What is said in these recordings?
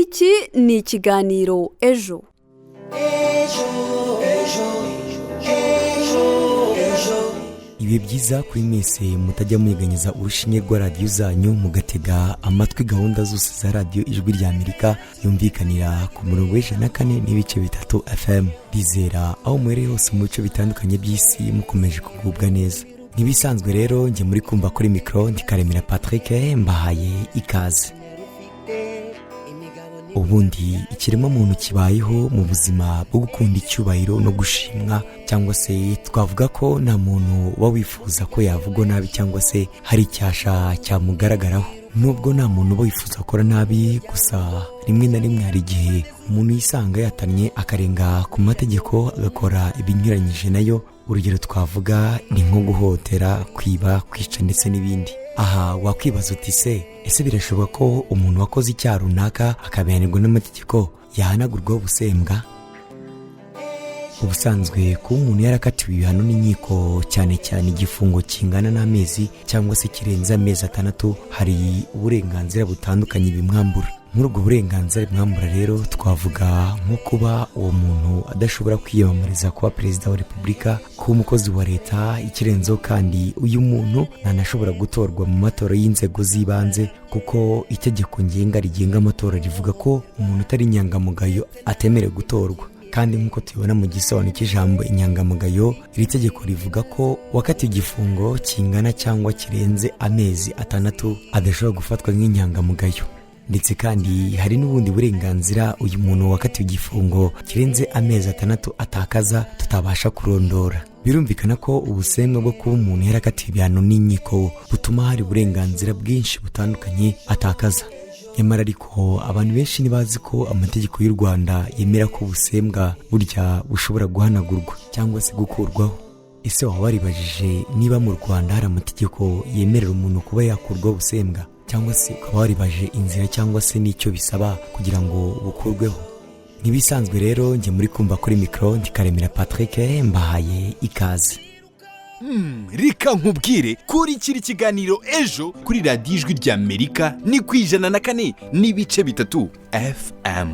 Iki ni ikiganiro ejo. Ibi byiza kuri mwese mutajya muyeganyeza urushinge rwa radiyo zanyu mugatega amatwi gahunda zose za radiyo ijwi rya Amerika yumvikanira ku murongo w'104.3 FM. Dizera aho muhereye hose mu bice bitandukanye by'isi mukomeje kugubwa neza. Nibisanzwe rero nge muri kumva kuri micro ndi Karemera Patrick mbahaye ikaze. Ubundi ikirema muntu kibayeho mu buzima bwo gukunda icyubahiro no gushimwa, cyangwa se twavuga ko nta muntu wifuza ko yavugwa nabi cyangwa se hari icyasha cyamugaragaraho. Nubwo nta muntu wifuza gukora nabi, gusa rimwe na rimwe hari igihe umuntu yisanga yatanye akarenga ku mategeko agakora ibinyuranyije nayo. Urugero twavuga ni nko guhotera, kwiba, kwica ndetse n'ibindi. Aha wakwibaza uti ese birashoboka ko umuntu wakoze icyaha runaka akabihanirwa n'amategeko yahanagurwaho ubusembwa? Ubusanzwe kuba umuntu yarakatiwe ibihano n'inkiko, cyane cyane igifungo kingana n'amezi cyangwa se kirenze amezi 6, hari uburenganzira butandukanye bimwambura. Muri ubwo burenganzira bimwambura rero twavuga nko kuba uwo muntu adashobora kwiyamamariza kuba perezida wa repubulika, kuba umukozi wa leta, ikirenzeho kandi uyu muntu ntanashobora gutorwa mu matora y'inzego z'ibanze, kuko itegeko ngenga rigenga amatora rivuga ko umuntu utari inyangamugayo atemerewe gutorwa. Kandi nk'uko tubibona mu gisobanuro cy'ijambo inyangamugayo, iri tegeko rivuga ko wakatiwe igifungo kingana cyangwa kirenze amezi 6 adashobora gufatwa nk'inyangamugayo. Ndetse kandi hari n'ubundi burenganzira uyu muntu wakatiwe igifungo kirenze amezi 6 atakaza tutabasha kurondora. Birumvikana ko ubusembwa bwo kuba umuntu yarakatiwe ibihano n'inkiko butuma hari uburenganzira bwinshi butandukanye atakaza. Nyamara ariko abantu benshi ntibazi ko amategeko y'u Rwanda yemera ko ubusembwa burya bushobora guhanagurwa cyangwa se gukurwaho. Ese waba waribajije niba mu Rwanda hari amategeko yemerera umuntu kuba yakurwaho ubusembwa, cyangwa se ukaba waribaje inzira cyangwa se n'icyo bisaba kugira ngo bukurweho? Nibisanzwe rero nge muri kumva kuri micro ndi Karemera Patrick mbahaye ikaze. Rika nkubwire kuri kiri kiganiro ejo kuri radiyo ijwi rya Amerika ni ku 104.3 FM.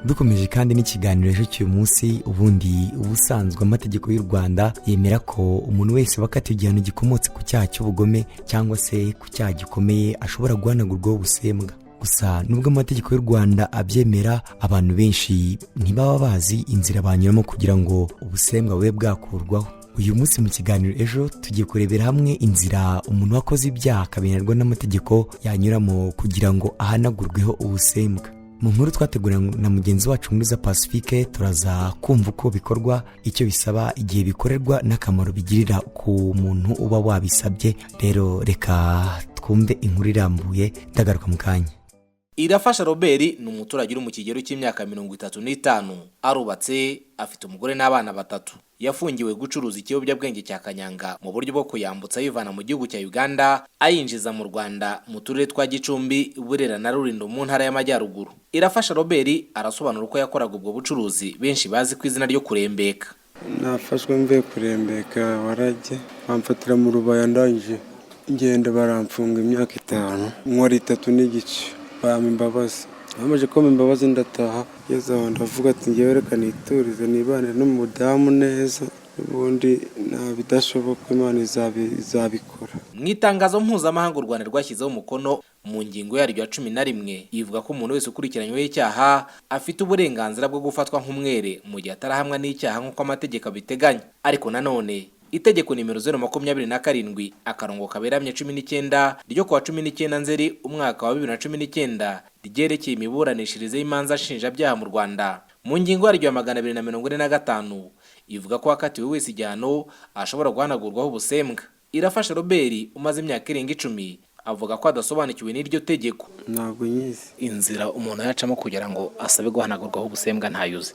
Dukomeje kandi n'ikiganiro ejo cy'uyu munsi. Ubundi ubusanzwe amategeko y'u Rwanda yemera ko umuntu wese wakatiwe igihano gikomotse ku cyaha cy'ubugome cyangwa se ku cyaha gikomeye ashobora guhanagurwaho ubusembwa. Gusa nubwo amategeko y'u Rwanda abyemera, abantu benshi ntibaba bazi inzira banyuramo kugira ngo ubusembwa bube bwakurwaho. Uyu munsi mu kiganiro ejo tugiye kurebera hamwe inzira umuntu wakoze ibyaha akabihanirwa n'amategeko yanyuramo kugira ngo ahanagurweho ubusembwa. Mu nkuru twategura na mugenzi wacu Mwiza Pacifique turaza kumva uko bikorwa, icyo bisaba, igihe bikorerwa n'akamaro bigirira ku muntu uba wabisabye. Rero reka twumve inkuru irambuye, ndagaruka mu kanya. Irafasha Robert ni umuturage uri mu kigero cy'imyaka 35, arubatse, afite umugore n'abana 3. Yafungiwe gucuruza ikiyobyabwenge cya kanyanga mu buryo bwo kuyambutsa yivana mu gihugu cya Uganda ayinjiza mu Rwanda mu turere twa Gicumbi, Burera na Rulindo mu ntara y'Amajyaruguru. Irafasha Robert arasobanura uko yakoraga ubwo bucuruzi benshi bazi ku izina ryo kurembeka. Nafashwe mvuye kurembeka warajye bamfatira mu Rubaya, ndangije ngenda baramfunga imyaka 5, nkora 3 n'igice, bampa imbabazi. Bamaze ko imbabazi ndataha, yeza ndavuga ati ngiye reka niturize nibane n'umudamu neza, ubundi nabidashoboka Imana izabikora. Mu itangazo mpuzamahanga u Rwanda rwashyizeho umukono mu ngingo yaryo ya 11 ivuga ko umuntu wese ukurikiranyweho icyaha afite uburenganzira bwo gufatwa nk'umwere mu gihe atarahamwa n'icyaha nk'uko amategeko abiteganya. Ariko nanone itegeko nimero 027 akarongo kaberamye 19 ryo kuwa 19 Nzeri umwaka wa 2019 ryerekeye imiburanishirize y'imanza nshinjabyaha mu Rwanda mu ngingo yaryo ya 245 ivuga ko wakatiwe wese igihano ashobora guhanagurwaho ubusembwa. Irafasha Robert umaze imyaka irenga 10 avuga ko adasobanukiwe n'iryo tegeko. Ntabwo nyizi inzira umuntu yacamo kugira ngo asabe guhanagurwaho ubusembwa ntayuze.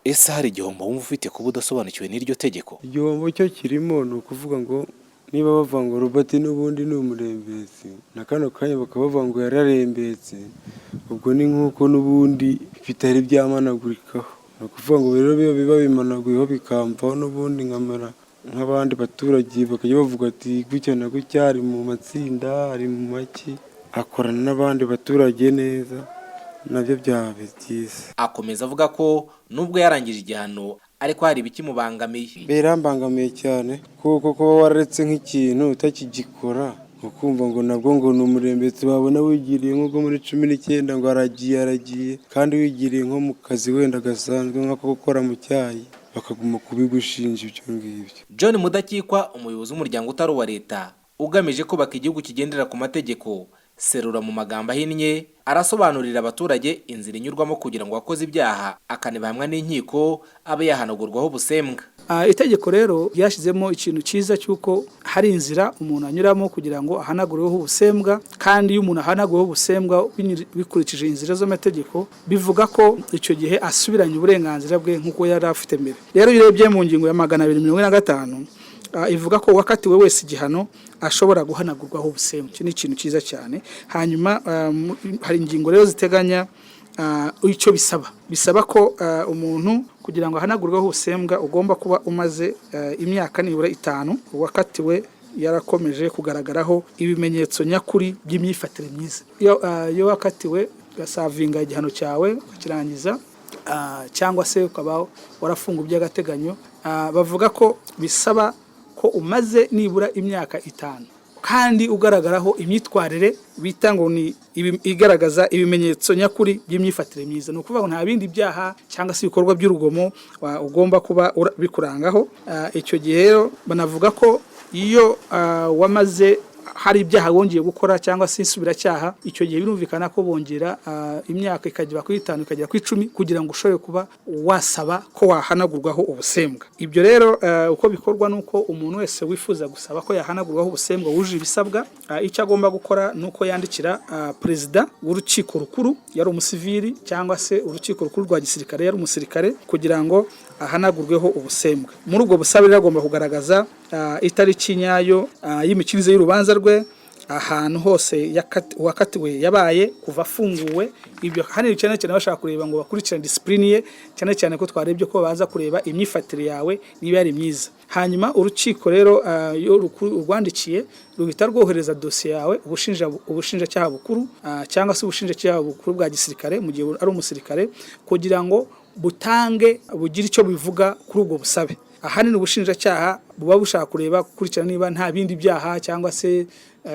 Ese hari igihombo wumva ufite kuba udasobanukiwe n'iryo tegeko? Igihombo cyo kirimo ni ukuvuga ngo niba bavuga ngo Robert n'ubundi ni umurembetsi, na kano kanya bakabavuga ngo yararembetse, ubwo ni nk'uko n'ubundi bitari byamanagurikaho. Ni ukuvuga ngo rero biba bimanaguyeho bikamvaho n'ubundi nkamara nk'abandi baturage bakajya bavuga ati gutya na gutya ari mu matsinda, ari mu maki, akorana n'abandi baturage neza, nabyo byaba byiza. Akomeza avuga ko nubwo yarangije igihano ariko hari ibikimubangamiye. Birambangamiye cyane kuko kuba wararetse nk'ikintu utakigikora ukumva ngo nabwo ngo ni umurembetsi, babona wigiriye nko muri 19 ngo aragiye kandi wigiriye nko mu kazi wenda gasanzwe nko gukora mu cyayi, bakaguma kubigushinja ibyo ngibyo. John Mudakikwa, umuyobozi w'umuryango utari uwa leta ugamije kubaka igihugu kigendera ku mategeko Serura mu magambo ahinnye, arasobanurira abaturage inzira inyurwamo kugira ngo akoze ibyaha akanibahamwa n'inkiko abe yahanagurwaho ubusembwa. Itegeko rero ryashyizemo ikintu cyiza cy'uko hari inzira umuntu anyuramo kugira ngo ahanagureho ubusembwa, kandi iyo umuntu ahanagureho ubusembwa bikurikije inzira z'amategeko bivuga ko icyo gihe asubiranye uburenganzira bwe nk'uko yari afite mbere. Rero iyo urebye mu ngingo ya 245 ivuga ko wakatiwe wese igihano ashobora guhanagurwaho ubusembwa. Iki ni ikintu cyiza cyane. Hanyuma hari ingingo rero ziteganya icyo bisaba ko umuntu kugira ngo ahanagurweho ubusembwa ugomba kuba umaze imyaka nibura 5 wakatiwe yarakomeje kugaragaraho ibimenyetso nyakuri by'imyifatire myiza. Iyo wakatiwe gasavinga igihano cyawe ukirangiza cyangwa se ukaba warafunga by'agateganyo, bavuga ko bisaba ko umaze nibura imyaka 5 kandi ugaragaraho imyitwarire bita ngo ni igaragaza ibimenyetso nyakuri by'imyifatire myiza. No kuvuga ngo nta bindi byaha cyangwa se ibikorwa by'urugomo ugomba kuba bikurangaho. Icyo gihe rero banavuga ko iyo wamaze hari ibyaha wongeye gukora cyangwa se insubiracyaha, icyo gihe birumvikana ko bongera imyaka ikagera kuri 5 ikagera kuri 10 kugira ngo ushobore kuba wasaba ko wahanagurwaho ubusembwa. Ibyo rero uko bikorwa nuko umuntu wese wifuza gusaba ko yahanagurwaho ubusembwa wuje ibisabwa, icyo agomba gukora nuko yandikira perezida w'urukiko rukuru yari umusivili cyangwa se urukiko rukuru rwa gisirikare yari umusirikare kugira ngo ahanagurweho ubusembwa. Muri ubwo busabe agomba kugaragaza itariki nyayo y'imikirize y'urubanza rwe, ahantu hose wakatiwe yabaye kuva afunguwe. Ibyo hanini cyane cyane bashaka kureba ngo bakurikirane discipline ye, cyane cyane ko twarebye ko baza kureba imyifatire yawe niba yari myiza. Hanyuma urukiko rero urwandikiye ruhita rwohereza dosiye yawe ubushinjacyaha bukuru cyangwa se ubushinjacyaha bukuru bwa gisirikare mu gihe ari umusirikare, kugira ngo butange bugira icyo bivuga kuri ubwo busabe. Ahanini ubushinjacyaha buba bushaka kureba gukurikirana niba nta bindi byaha cyangwa se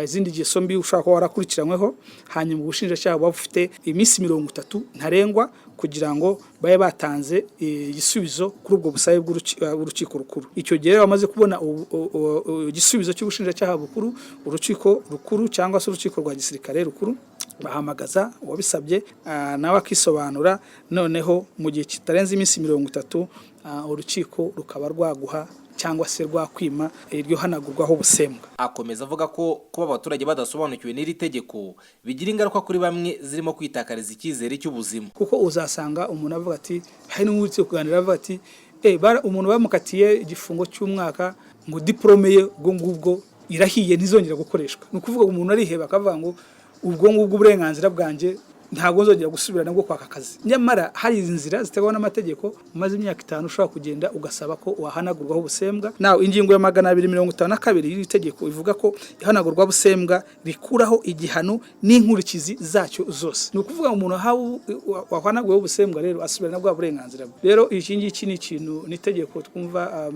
izindi ngeso mbi ushaka ko warakurikiranyweho. Hanyuma ubushinjacyaha buba bufite iminsi 30 ntarengwa kugira ngo baye batanze igisubizo kuri ubwo busabe bw'urukiko rukuru. Icyo gihe bamaze kubona igisubizo cy'ubushinjacyaha bukuru, urukiko rukuru cyangwa se urukiko rwa gisirikare rukuru bahamagaza uwabisabye nawe akisobanura. Noneho mu gihe kitarenze iminsi 30 urukiko rukaba rwaguha cyangwa se rwakwima iryo hanagurwaho ubusembwa. Akomeza avuga ko kuba abaturage badasobanukiwe n'iri tegeko bigira ingaruka kuri bamwe zirimo kwitakariza icyizere cy'ubuzima, kuko uzasanga umuntu avuga ati hari n'uwitse kuganira avuga ati umuntu bamukatiye igifungo cy'umwaka ngo diplome ye ubwo ngubwo irahiye ntizongera gukoreshwa. Ni ukuvuga umuntu ariheba akavuga ngo ubwo ngubwo uburenganzira bwanjye ntabwo nzongera gusubira nabwo kwaka kazi. Nyamara hari inzira zitegwa n'amategeko, umaze imyaka 5 ushobora kugenda ugasaba ko wahanagurwaho ubusembwa. Nawe ingingo ya 252 y'iri tegeko ivuga ko ihanagurwa busembwa rikuraho igihano n'inkurikizi zacyo zose. Ni ukuvuga umuntu wahanagurwaho ubusembwa rero asubira nabwo burenganzira bwe. Rero iki ngiki ni ikintu ni tegeko twumva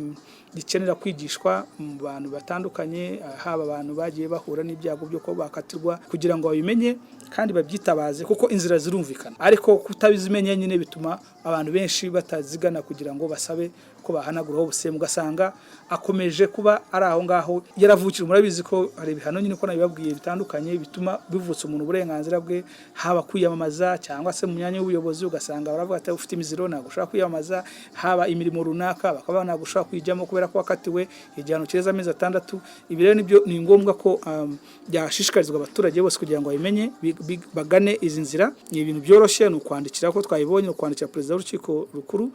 gikenera kwigishwa mu bantu batandukanye, haba abantu bagiye bahura n'ibyago byo ko bakatirwa, kugira ngo babimenye kandi babyitabaze, kuko inzira zirumvikana. Ariko kutabizimenye nyine bituma abantu benshi batazigana kugira ngo basabe ko bahanaguraho ubusembwa, ugasanga akomeje kuba ari aho ngaho yaravukira. Murabizi ko hari ibihano nyine ko nabibabwiye bitandukanye bituma bivutsa umuntu uburenganzira bwe, haba kwiyamamaza cyangwa se mu myanya y'ubuyobozi ugasanga baravuga ati ufite imiziro ntabwo ushaka kwiyamamaza, haba imirimo runaka bakaba ntabwo ushaka kuyijyamo kubera ko wakatiwe igihano kireza amezi 6. Ibi rero nibyo ni ngombwa ko byashishikarizwa abaturage bose kugira ngo babimenye bagane izi nzira. Ni ibintu byoroshye, ni ukwandikira ko twayibonye, ukwandikira perezida w'urukiko rukuru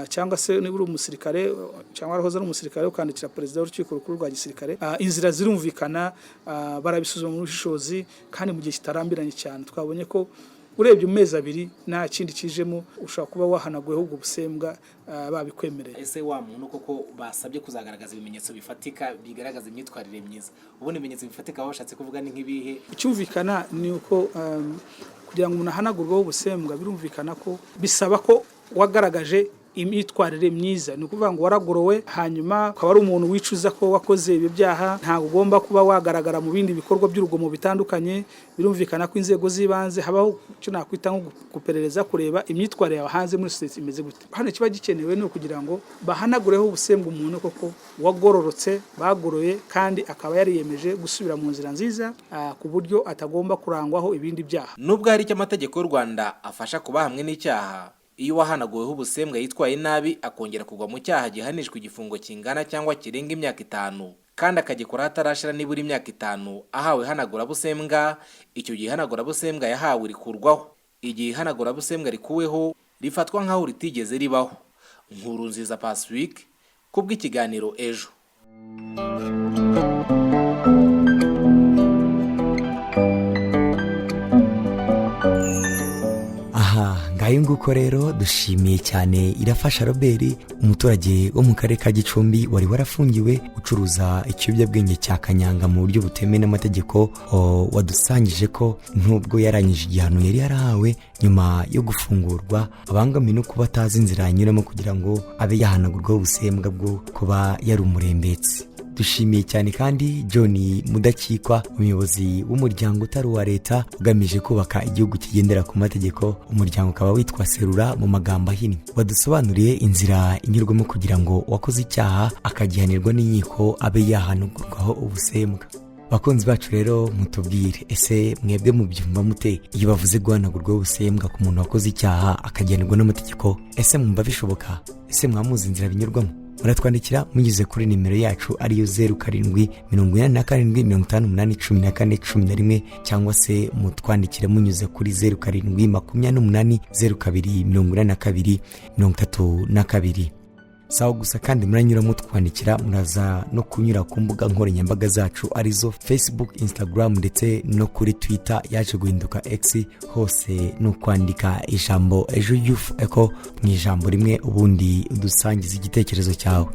cyangwa se niba uri umusirikare cyangwa arahoza n'umusirikare ukandikira perezida w'urukiko rukuru rwa gisirikare. Inzira zirumvikana, barabisuzuma mu bushishozi kandi mu gihe kitarambiranye cyane. Twabonye ko urebye mu mezi abiri nta kindi kijemo ushobora kuba wahanaguyeho ubwo busembwa babikwemereye. Ese wa muntu koko basabye kuzagaragaza ibimenyetso bifatika bigaragaza imyitwarire myiza, ubundi ibimenyetso bifatika bashatse kuvuga ni nk'ibihe? Icyumvikana ni uko kugira ngo umuntu ahanagurweho ubusembwa birumvikana ko bisaba ko wagaragaje imyitwarire myiza, ni ukuvuga ngo waragorowe hanyuma ukaba ari umuntu wicuza ko wakoze ibyo byaha, ntabwo ugomba kuba wagaragara mu bindi bikorwa by'urugomo bitandukanye. Birumvikana ko inzego z'ibanze habaho icyo nakwita nko guperereza kureba imyitwarire yawe hanze muri sosiyete imeze gute. Hano kiba gikenewe ni ukugira ngo bahanagureho ubusembwa umuntu koko wagororotse, bagoroye kandi akaba yariyemeje gusubira mu nzira nziza ku buryo atagomba kurangwaho ibindi byaha. Nubwo hari icyo amategeko y'u Rwanda afasha kuba hamwe n'icyaha, iyo wahanaguweho ubusembwa yitwaye nabi akongera kugwa mu cyaha gihanishwa igifungo kingana cyangwa kirenga imyaka 5 kandi akagikora hatarashira nibura imyaka 5 ahawe hanagura busembwa, icyo gihe hanagura busembwa yahawe rikurwaho. Igihe hanagura busembwa rikuweho rifatwa nkaho ritigeze ribaho. Nkurunziza Pacifique kubw'ikiganiro Ejo. ngayo nguko rero dushimiye cyane Irafasha Robert, umuturage wo mu karere ka Gicumbi wari warafungiwe ucuruza ikiyobyabwenge cya kanyanga mu buryo butemewe n'amategeko, wadusangije ko nubwo yarangije igihano yari yarahawe nyuma yo gufungurwa abangamiye no kuba atazi inzira yanyuramo kugira ngo abe yahanagurwaho ubusembwa bwo kuba yari umurembetsi. Dushimiye cyane kandi John Mudakikwa, umuyobozi w'umuryango utari uwa leta ugamije kubaka igihugu kigendera ku mategeko, umuryango ukaba witwa Serura mu magambo ahinnye, wadusobanuriye inzira inyurwamo kugira ngo wakoze icyaha akagihanirwa n'inkiko abe yahanagurwaho ubusembwa. Bakunzi bacu rero mutubwire, ese mwebwe mubyumva mute iyo bavuze guhanagurwaho ubusembwa ku muntu wakoze icyaha akagihanirwa n'amategeko? Ese mwumva bishoboka? Ese mwamuzi inzira binyurwamo? Muratwandikira mugize kuri nimero yacu ariyo 0787581411 cyangwa se mutwandikire munyuze kuri 0728028232. Sawa gusa kandi muranyura mutwandikira, muraza no kunyura ku mbuga nkoranyambaga zacu arizo Facebook, Instagram ndetse no kuri Twitter yaje guhinduka X, hose no kwandika ijambo Ejo Youth Echo mu ijambo rimwe ubundi udusangiza igitekerezo cyawe.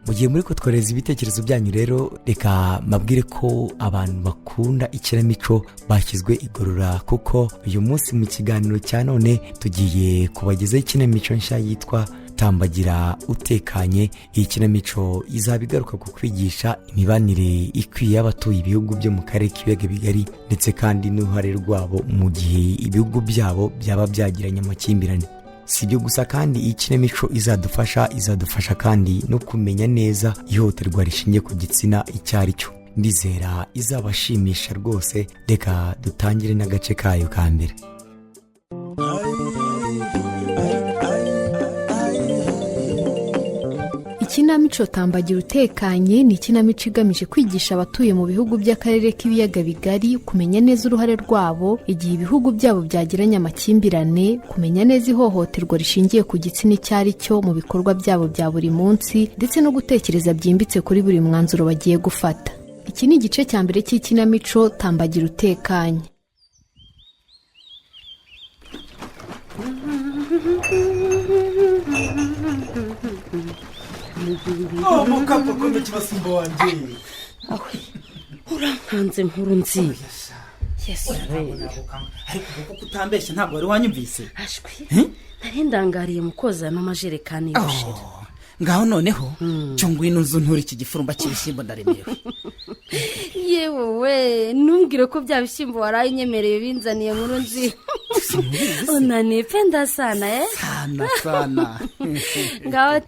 Mugiye muri ko tworeza ibitekerezo byanyu rero, reka mabwire ko abantu bakunda ikinamico bashyizwe igorora, kuko uyu munsi mu kiganiro cya none tugiye kubagezaho ikinamico nshya yitwa Tambagira Utekanye. Iyi kinamico izaba igaruka ku kwigisha imibanire ikwiye y'abatuye ibihugu byo mu karere k'ibiyaga bigari ndetse kandi n'uruhare rwabo mu gihe ibihugu byabo byaba byagiranye amakimbirane. Si ibyo gusa kandi iyi kinamico izadufasha kandi no kumenya neza ihohoterwa rishingiye ku gitsina icyo ari cyo. Ndizera izabashimisha rwose. Reka dutangire n'agace kayo ka mbere. Ikinamico Tambagira Utekanye ni ikinamico igamije kwigisha abatuye mu bihugu by'akarere k'ibiyaga bigari kumenya neza uruhare rwabo igihe ibihugu byabo byagiranye amakimbirane, kumenya neza ihohoterwa rishingiye ku gitsina icyo ari cyo mu bikorwa byabo bya buri munsi, ndetse no gutekereza byimbitse kuri buri mwanzuro bagiye gufata. Iki ni igice cya mbere cy'ikinamico Tambagira Utekanye. Mukapa ko n'ikibasimbo wanjye. Urankanze nkuru nzi. Yesu we. Ariko kuko kutambeshya ntabwo wari wanyumvise. Ashwi. Narindangariye mukoza n'amajerekani y'ubushira. Ngaho noneho cyo ngwino nzu nturi iki gifurumba cy'ibishyimbo ndaremewe. Yewe we, numbwire ko bya bishyimbo waraye inyemereye binzaniye nkuru nzi. Unanipenda sana Sana. Ngaho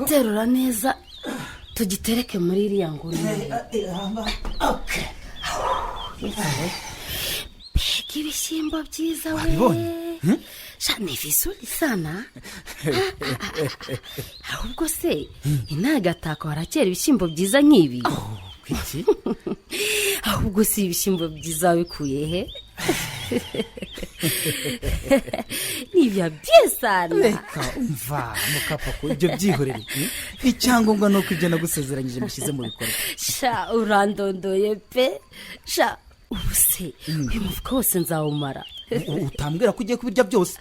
terura neza tugitereke muri iriya nguni. Okay. Pega ibishyimbo byiza we. Ni vizuri sana. Ahubwo se inagatako harakera ibishyimbo byiza nk'ibi. Kwiki? Ahubwo si ibishyimbo byiza bikuye he? Nibya byesana. Reka umva mukapa ko ibyo byihorere. Icyangombwa no kujya nagusezeranyije mushyize mu bikorwa. Urandondoye pe. ubu se uyu mufuka wose nzawumara utambwira ko ugiye kubirya byose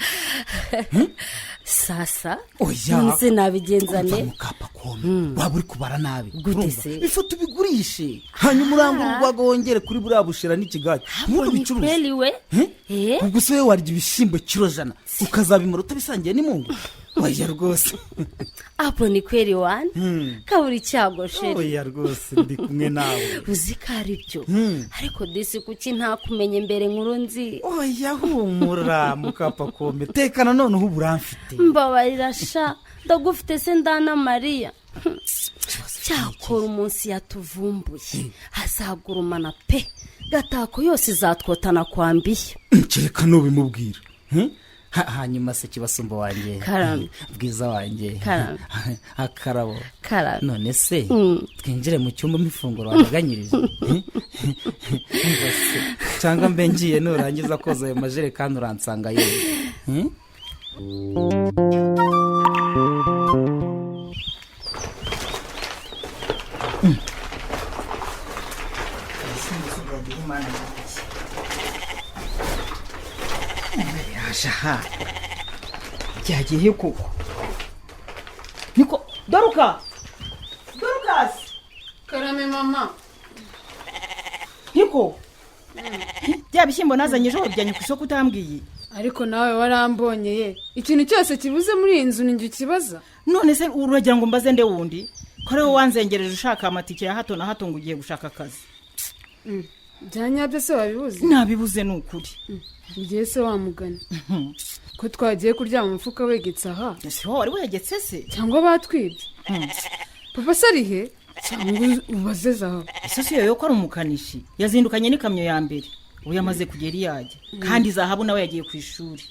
sasa oya nzi nabigenzane mukapa kome waba uri kubara nabi gute se ifoto ubigurishe hanyuma urangura urwaga wongere kuri buriya bushira n'ikigage ubu bicuruza we ubwo se warya ibishyimbo kilo jana ukazabimara utabisangiye n'imungu oya rwose apo ni kweli wani kabura icyago sheri oya rwose ndi kumwe nawe uzi ko ari byo ariko disi kuki ntakumenye mbere nkuru nzi oya humura mukapa kome tekana noneho ubu uramfite mbabarira sha ndagufite se ndana mariya cyakora umunsi yatuvumbuye hazagurumana pe gatako yose izatwotana kwambiye kereka n'ubimubwira hanyuma se kibasumba wanjye karame bwiza wanjye karame akarabo karame none se twinjire mu cyumba m'ifunguro waganyirije cyangwa mbe ngiye nurangiza koza ayo majerekani uransanga yewe aha byagiye koko niko dorukasi karame mama niko bya bishyimbo nazanye ejo wabijyanye ku isoko utambwiye ariko nawe warambonye ye ikintu cyose kibuze muri iyi nzu ninjye ukibaza none se uragira ngo mbaze nde wundi ko ari wowe wanzengereje ushaka amatike ya hato na hato ngo ugiye gushaka akazi byanyabyo se wabibuze nabibuze ni ukuri igihe se wamugana ko twagiye kuryama mu mufuka wegetse aha ese wowe wari wegetse se cyangwa batwibye papa se ari he cyangwa ubaze zahabu ese si yoyo ko ari umukanishi yazindukanye n'ikamyo ya mbere ubu yamaze kugera iyajya kandi zahabu nawe yagiye ku ishuri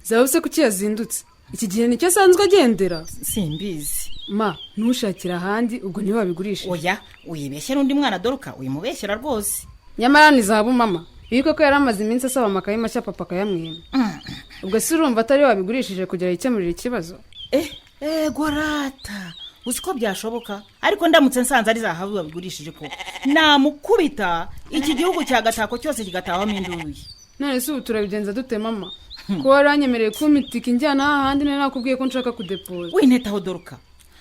zahabu se kuki yazindutse iki gihe nicyo asanzwe agendera simbizi ma ntushakira ahandi ubwo niwe wabigurisha oya uyibeshyera undi mwana doruka uyimubeshyera rwose nyamara ni zahabu mama ibi koko yari amaze iminsi asaba amakaye mashya papa akayamwima ubwo se urumva atari we wabigurishije kugira yikemurire ikibazo gorata uzi ko byashoboka ariko ndamutse nsanze ari zahabu wabigurishije ko namukubita iki gihugu cya gatako cyose kigatahamo induyi none se ubu turabigenza dute mama ko waranyemereye kumitika injyana ahandi nari nakubwiye ko nshaka kudepoza winetaho doruka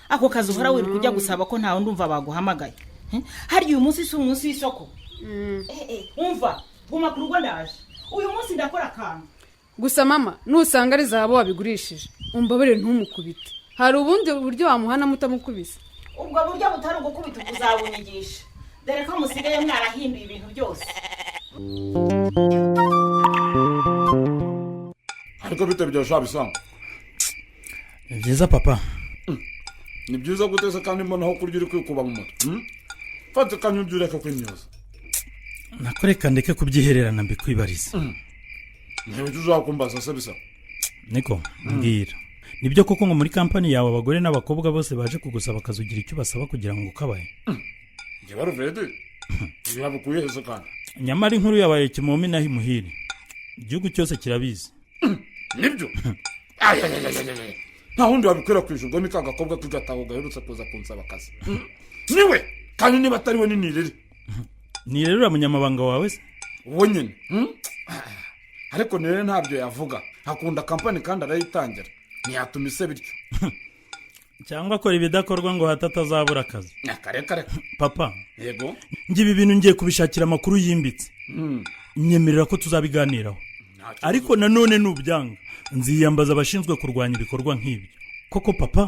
ako kazi uhora wirirwa ujya gusaba ko ntawe ndumva baguhamagaye hari uyu munsi si umunsi w'isoko umva guma ku rugo ndaje uyu munsi ndakora akantu gusa mama nusanga ari zahabu wabigurishije umbabarire ntumukubite hari ubundi buryo wamuhana mutamukubise ubwo buryo butari ugukubita uzabunyigisha dore ko musigaye mwarahinduye ibintu byose ariko bite byasha bisanga ni byiza papa ni byiza guteza kandi mbona aho kurya uri kwikuba mu mutwe fata kanyurya ureka kwimyoza nakoreka ndeke kubyihererana mbikwibariza niba icyo uzakumbaza se bisa niko mbwira nibyo koko ngo muri kampani yawe abagore n'abakobwa bose baje kugusaba bakazugira icyo basaba kugira ngo ukabaye njye baruvede ibi habukuye heza kandi nyamara inkuru yabaye kimomi naho imuhire igihugu cyose kirabizi nibyo nta wundi wabikwirakwije ubwo ni ka gakobwa k'igataho gaherutse kuza kunsaba akazi niwe kandi niba atari we ni nirere nirere uriya munyamabanga wawe se uwo nyine ariko nirere ntabyo yavuga akunda kampani kandi arayitangira ntiyatuma ise bityo cyangwa akora ibidakorwa ngo hatatazabura akazi kare papa yego njye ibi bintu ngiye kubishakira amakuru yimbitse nyemerera ko tuzabiganiraho ariko nanone nubyanga nziyambaza abashinzwe kurwanya ibikorwa nk'ibyo koko papa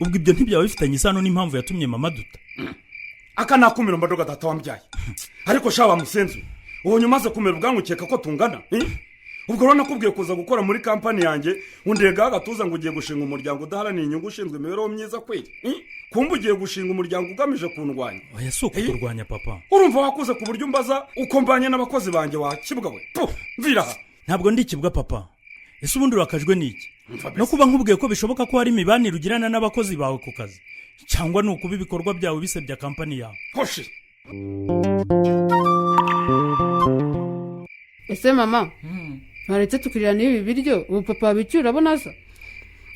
ubwo ibyo ntibyaba bifitanye isano n'impamvu yatumye mama duta aka nakumira mbadoga data wambyaye ariko shaba musenzi ubonye umaze kumera ubwangukeka ko tungana ubwo rero nakubwiye kuza gukora muri kampani yanjye undega agatuza ngo ugiye gushinga umuryango udaharanira inyungu ushinzwe imibereho myiza kweli kumva ugiye gushinga umuryango ugamije kundwanya oya si ukuturwanya papa urumva wakuze ku buryo umbaza uko mbanye n'abakozi banjye wakibwa we mvira aha ntabwo ndikibwa papa ese ubundi urakajwe n'iki no kuba nkubwiye ko bishoboka ko hari imibanire ugirana n'abakozi bawe ku kazi cyangwa ni ukuba ibikorwa byawe bisebya kampani yawe hoshi ese mama ntaretse tukirira n'ibi biryo ubu papa wabicyura abona asa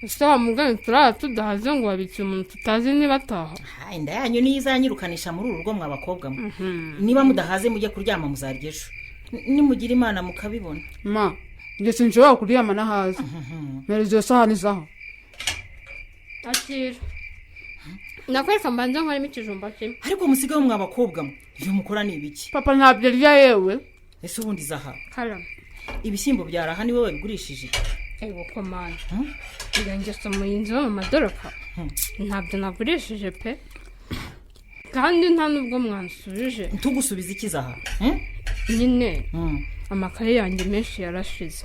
ese wa mugani turara tudahaze ngo wabitse umuntu tutazi niba ataha. inda yanyu niyo izanyirukanisha muri uru rugo mwa bakobwa mwe. Niba mudahaze mujye kuryama muzarya ejo. Nimugira imana mukabibona. Ma njye sinshobora kuryama nahaze. Mpereza iyo sahani zaho. Akira nakwereka mbanza nkoremo ikijumba kimwe. Ariko musigaho mwa bakobwa mwe ibyo mukora ni ibiki? Papa ntabyo arya yewe. Ese ubundi zaha Karama ibishyimbo byaraha niwe wabigurishije? Ego komanda irangeso mu inzu mu madoroka ntabyo nagurishije pe kandi nta nubwo mwansubije. Tugusubiza iki zaha? Nyine amakaye yanjye menshi yarashize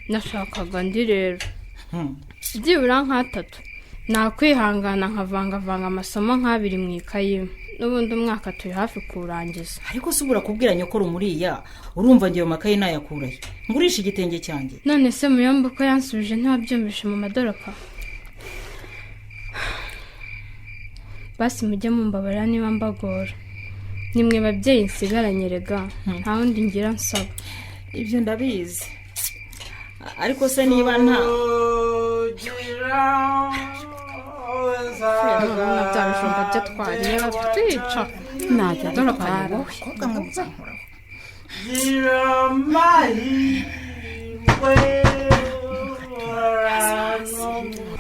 nashakaga ndi rero byibura nk'atatu nakwihangana nkavangavanga amasomo nk'abiri mu ikayi n'ubundi umwaka turi hafi kurangiza. Ariko subura kubwira nyoko rumuriya urumva ngiye mu makaye nayakuraye ngurisha igitenge cyanjye. None se muyombo ko yansubije ntabyumvishe mu madoroka. Basi mujye mumbabarira niba mbagora. Nimwe babyeyi nsigaranye rega nta wundi ngira nsaba. Ibyo ndabizi ariko se niba nta byabishomba byo twariye batwica najya doroka wowe kobwa mwe muzankora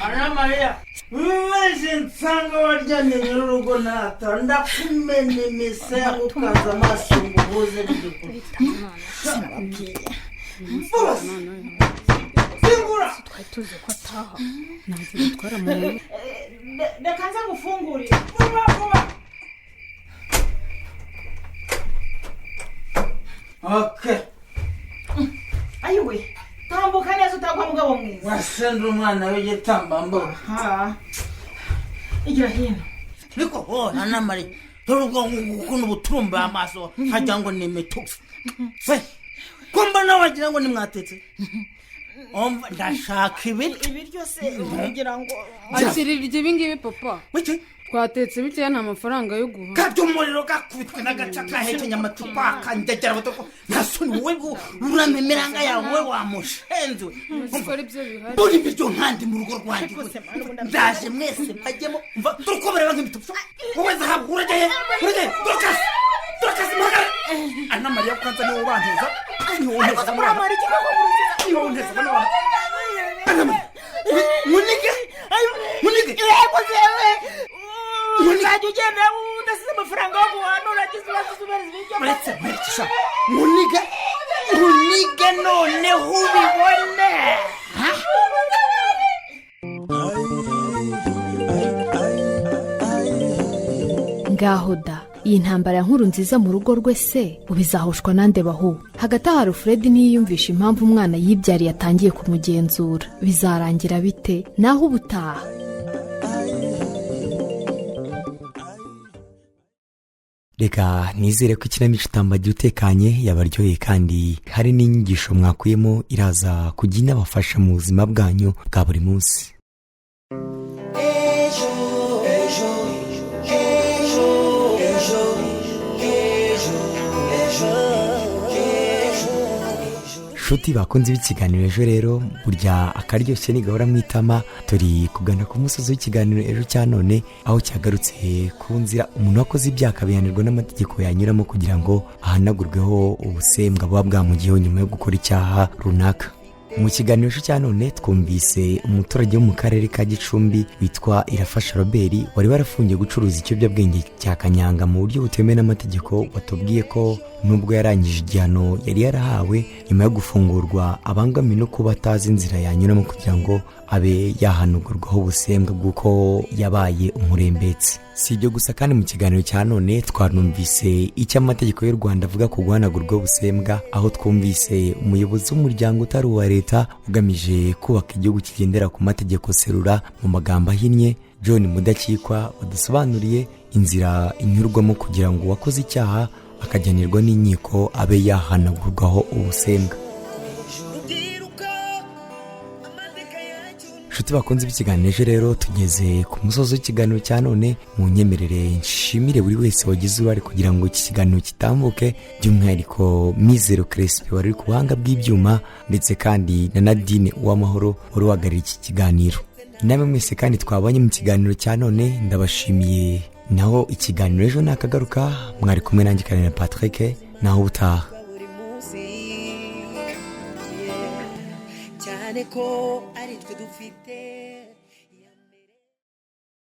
Ana Maria wese nsanga waryamye n'urugo nata ndakumena imisaya ukaza amaso ngo ubuze n'igikuru. Singura twatuze ko ataha nanze gutwara mu reka nza gufungurira vuba. Okay. Ayiwe tambuka neza utagwa mugabo mwiza. Wasenda umwana w'igitambambo. Igira hino. Niko Ana Maria turugo ukuntu butumba amaso hajya ngo ni mitufu. Kumba nawagira ngo ni mwatetse. Ndashaka ibiryo se kugira ngo akirira ibingibi papa. Wiki twatetse biteya nta mafaranga yo guha. Kadyo umuriro gakubitwe n'agaca kahekenya amacupa kanjagera batoko nasoni wewe uramemeranga yawe wamushenzwe. Ukora ibyo bihari. Buri biryo nkandi mu rugo rwanjye. Ndaje mwese bajyemo mva turukoberera nk'ibitufu. Wowe zahabwa urajye Dorcas magara. Ana Maria kwanza ni ubanteza. Ni woneza Ana Maria kiko kuruziza. Ni woneza bana. Ana Maria. Munike. Munike. Yego zewe. Unajya ugenda udasize amafaranga yo guhana uragize ubasubiza ibyo. Muretse munike none ubibone. Ngaho da iyi ntambara nkuru nziza mu rugo rwe se ubizahushwa nande bahu. Hagati aha Fred niyumvisha impamvu umwana yibyariye atangiye kumugenzura bizarangira bite naho ubutaha. Reka nizere ko ikinamico utambagira utekanye yabaryoheye kandi hari n'inyigisho mwakuyemo iraza kujya inabafasha mu buzima bwanyu bwa buri munsi. Shuti bakunze b'ikiganiro ejo rero burya akaryoshye nigahora mu itama turi kugana ku musozi w'ikiganiro ejo cya none aho cyagarutse ku nzira umuntu wakoze ibyaha akabihanirwa n'amategeko yanyuramo kugira ngo ahanagurweho ubusembwa buba bwamugiyeho nyuma yo gukora icyaha runaka. Mu kiganiro cya none twumvise umuturage wo mu karere ka Gicumbi witwa Irafasha Robert wari warafungiye gucuruza ikiyobyabwenge cya kanyanga mu buryo butemewe n'amategeko. Watubwiye ko nubwo yarangije igihano yari yarahawe nyuma yo gufungurwa abangamiwe no kuba atazi inzira yanyuramo kugira ngo abe yahanugurwaho ubusembwa bw'uko yabaye umurembetsi. Si ibyo gusa kandi mu kiganiro cya none twanumvise icyo amategeko y'u Rwanda avuga ku guhanagurwaho ubusembwa, aho twumvise umuyobozi w'umuryango utari uwa leta ugamije kubaka igihugu kigendera ku mategeko serura mu magambo ahinnye John Mudakikwa wadusobanuriye inzira inyurwamo kugira ngo uwakoze icyaha akajyanirwa n'inkiko abe yahanagurwaho ubusembwa. Shuti bakunze b'ikiganiro ejo rero tugeze ku musozi w'ikiganiro cya none. Mu nyemerere nshimire buri wese wagize uruhare kugira ngo iki kiganiro kitambuke, by'umwihariko Mizero Crespe wari ku buhanga bw'ibyuma ndetse kandi na Nadine Uwamahoro wari uhagarariye iki kiganiro. namwe mwese kandi twabonye mu kiganiro cya none ndabashimiye. Naho ikiganiro ejo nakagaruka, mwari kumwe nanjye Karina Patrick, naho utaha. cyane ko ari twe dufite